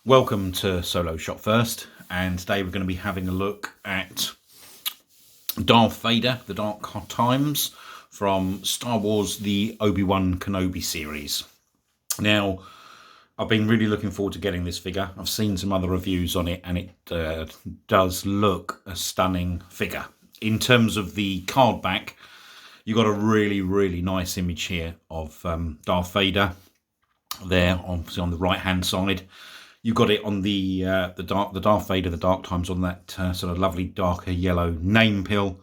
Welcome to Solo Shot First, and today we're going to be having a look at Darth Vader, The Dark Times, from Star Wars, the Obi Wan Kenobi series. Now, I've been really looking forward to getting this figure. I've seen some other reviews on it, and it does look a stunning figure. In terms of the card back, you've got a really nice image here of Darth Vader there, obviously on the right-hand side. You've got it on the Darth Vader, the Dark Times, on that sort of lovely darker yellow name pill,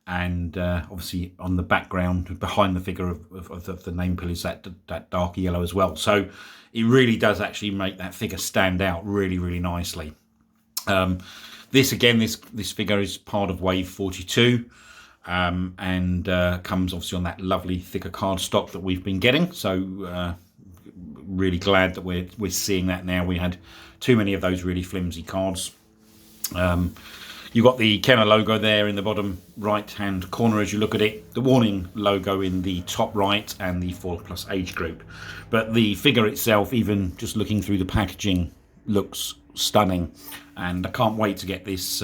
and obviously on the background behind the figure of the name pill is that darker yellow as well. So it really does actually make that figure stand out really nicely. This figure is part of Wave 42, and comes obviously on that lovely thicker card stock that we've been getting. So really glad that we're seeing that now. We had too many of those really flimsy cards. You've got the Kenner logo there in the bottom right hand corner as you look at it, the warning logo in the top right, and the 4+ age group. But the figure itself, even just looking through the packaging, looks stunning, and I can't wait to get this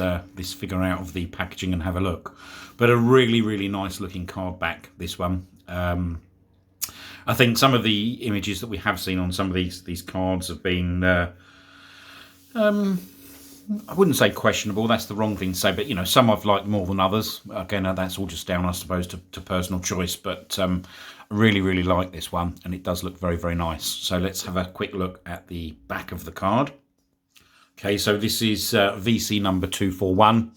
figure out of the packaging and have a look. But a really nice looking card back, this one. I think some of the images that we have seen on some of these cards have been, I wouldn't say questionable, that's the wrong thing to say, but you know, some I've liked more than others. Again, that's all just down, I suppose, to personal choice, but I really like this one, and it does look very nice. So let's have a quick look at the back of the card. Okay, so this is VC number 241.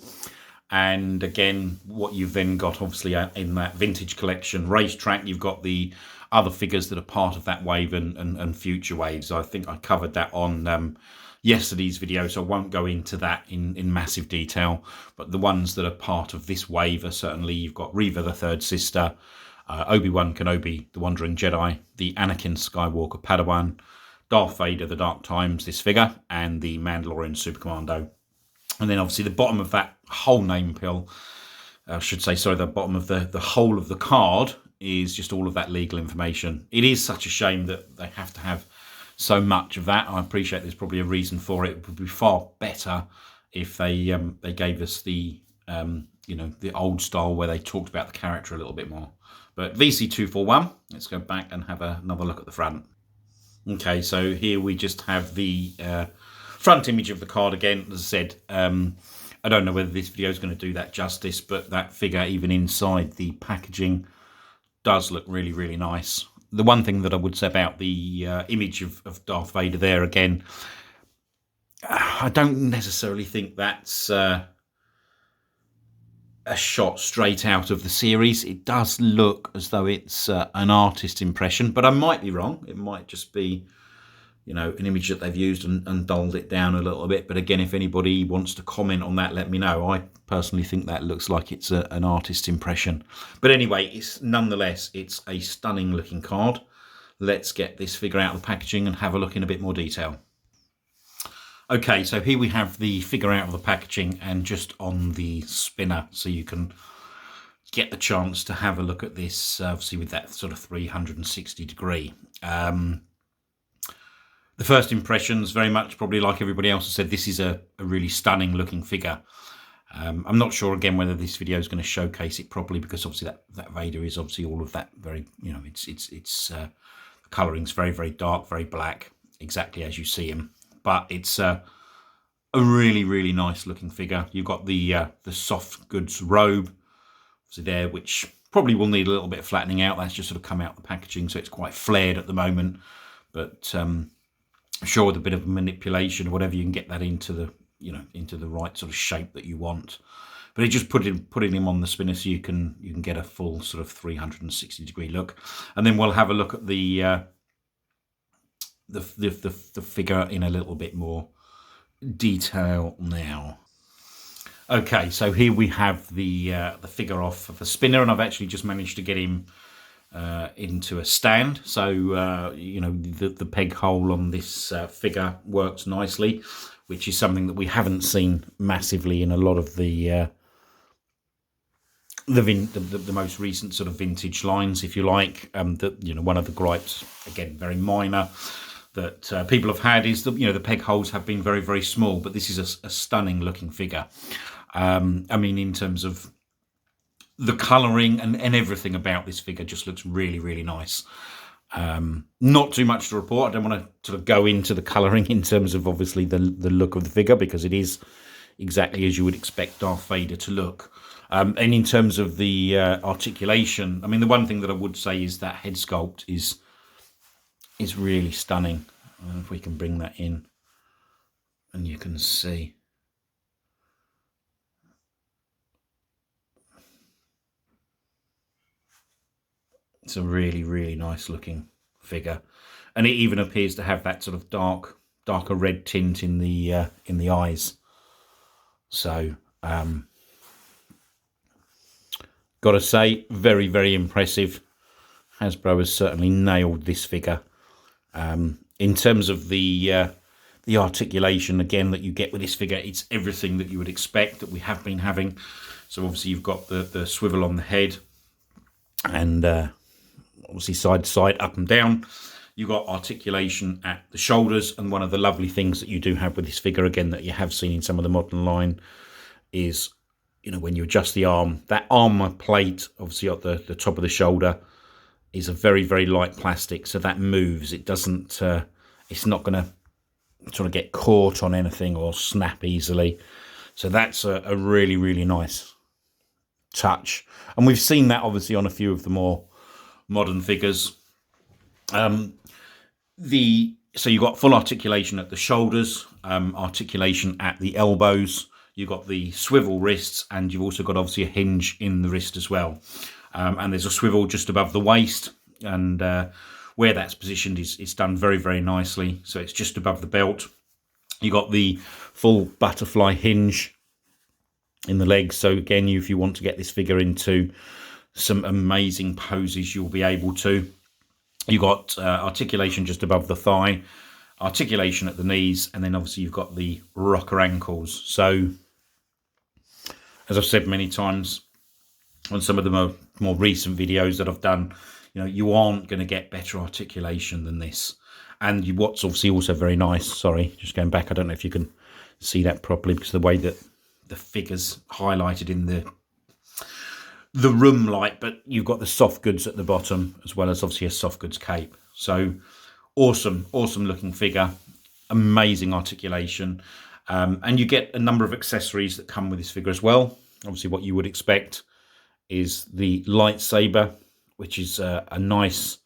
And again, what you've then got, obviously, in that vintage collection racetrack, you've got the other figures that are part of that wave and future waves. I think I covered that on yesterday's video, so I won't go into that in massive detail. But the ones that are part of this wave are certainly, you've got Reva, the Third Sister, Obi Wan Kenobi, the Wandering Jedi, the Anakin Skywalker Padawan, Darth Vader, the Dark Times, this figure, and the Mandalorian Super Commando. And then obviously the bottom of that whole name pill, the bottom of the whole of the card is just all of that legal information. It is such a shame that they have to have so much of that. I appreciate there's probably a reason for it. It would be far better if they gave us the the old style where they talked about the character a little bit more. But VC241, let's go back and have another look at the front. Okay, so here we just have the front image of the card again. As I said, I don't know whether this video is going to do that justice, but that figure, even inside the packaging, does look really nice. The one thing that I would say about the image of Darth Vader there, again, I don't necessarily think that's a shot straight out of the series. It does look as though it's an artist impression, but I might be wrong. It might just be, you know, an image that they've used and dulled it down a little bit. But again, if anybody wants to comment on that, let me know. I personally think that looks like it's an artist impression. But anyway, nonetheless, it's a stunning looking card. Let's get this figure out of the packaging and have a look in a bit more detail. Okay, so here we have the figure out of the packaging and just on the spinner, so you can get the chance to have a look at this, obviously with that sort of 360 degree. The first impressions, very much probably like everybody else has said, this is a really stunning looking figure. I'm not sure again whether this video is going to showcase it properly, because obviously that Vader is obviously all of that very, you know, it's the coloring's very dark, very black, exactly as you see him. But it's a really nice looking figure. You've got the soft goods robe, obviously there, which probably will need a little bit of flattening out. That's just sort of come out the packaging, so it's quite flared at the moment. But I'm sure with a bit of manipulation or whatever, you can get that into the, you know, into the right sort of shape that you want. But it just putting him on the spinner so you can get a full sort of 360 degree look. And then we'll have a look at the figure in a little bit more detail now. Okay, so here we have the figure off of the spinner, and I've actually just managed to get him into a stand. So you know, the peg hole on this figure works nicely, which is something that we haven't seen massively in a lot of the most recent sort of vintage lines, if you like. You know, one of the gripes, again, very minor, that people have had is that, you know, the peg holes have been very, very small, but this is a stunning looking figure. I mean, in terms of the colouring and everything about this figure just looks really, really nice. Not too much to report. I don't want to sort of go into the colouring in terms of obviously the look of the figure, because it is exactly as you would expect Darth Vader to look. And in terms of the articulation, I mean, the one thing that I would say is that head sculpt is really stunning. I don't know if we can bring that in and you can see. It's a really, really nice looking figure, and it even appears to have that sort of darker red tint in the eyes. So, gotta say, very, very impressive. Hasbro has certainly nailed this figure. In terms of the articulation, again, that you get with this figure, it's everything that you would expect that we have been having. So obviously you've got the swivel on the head, and obviously side to side, up and down. You've got articulation at the shoulders, and one of the lovely things that you do have with this figure, again, that you have seen in some of the modern line, is, you know, when you adjust the arm, that armor plate, obviously at the top of the shoulder, is a very, very light plastic, so that moves. It doesn't, it's not going to sort of get caught on anything or snap easily. So that's a really, really nice touch. And we've seen that obviously on a few of the more modern figures. So you've got full articulation at the shoulders, articulation at the elbows. You've got the swivel wrists, and you've also got obviously a hinge in the wrist as well. And there's a swivel just above the waist, and where that's positioned is done very, very nicely. So it's just above the belt. You got the full butterfly hinge in the legs. So again, if you want to get this figure into some amazing poses, you'll be able to. You got articulation just above the thigh, articulation at the knees, and then obviously you've got the rocker ankles. So as I've said many times on some of the more recent videos that I've done, you know, you aren't going to get better articulation than this. And what's obviously also very nice, sorry, just going back, I don't know if you can see that properly because the way that the figure's highlighted in the room light, but you've got the soft goods at the bottom as well as obviously a soft goods cape. So awesome looking figure, amazing articulation. And you get a number of accessories that come with this figure as well. Obviously what you would expect is the lightsaber, which is a nice,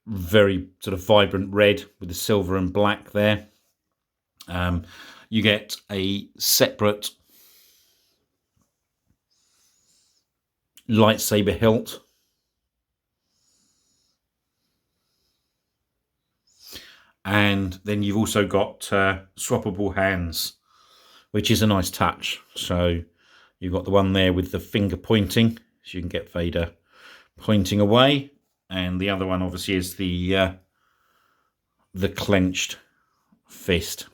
very sort of vibrant red with the silver and black there. You get a separate lightsaber hilt. And then you've also got swappable hands, which is a nice touch. So you've got the one there with the finger pointing, so you can get Vader pointing away. And the other one obviously is the clenched fist.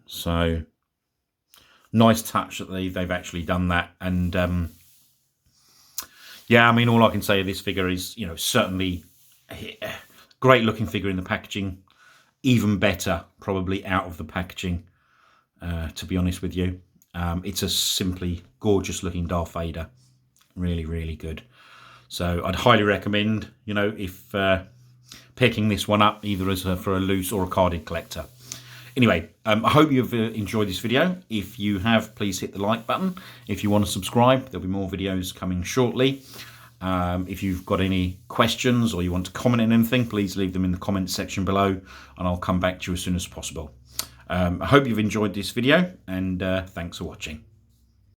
So nice touch that they've actually done that. And yeah, I mean, all I can say of this figure is, you know, certainly a great looking figure in the packaging. Even better, probably out of the packaging, to be honest with you. It's a simply gorgeous looking Darth Vader. Really, really good. So I'd highly recommend, you know, if picking this one up, either as for a loose or a carded collector. Anyway, I hope you've enjoyed this video. If you have, please hit the like button. If you want to subscribe, there'll be more videos coming shortly. If you've got any questions or you want to comment on anything, please leave them in the comments section below, and I'll come back to you as soon as possible. I hope you've enjoyed this video, and thanks for watching.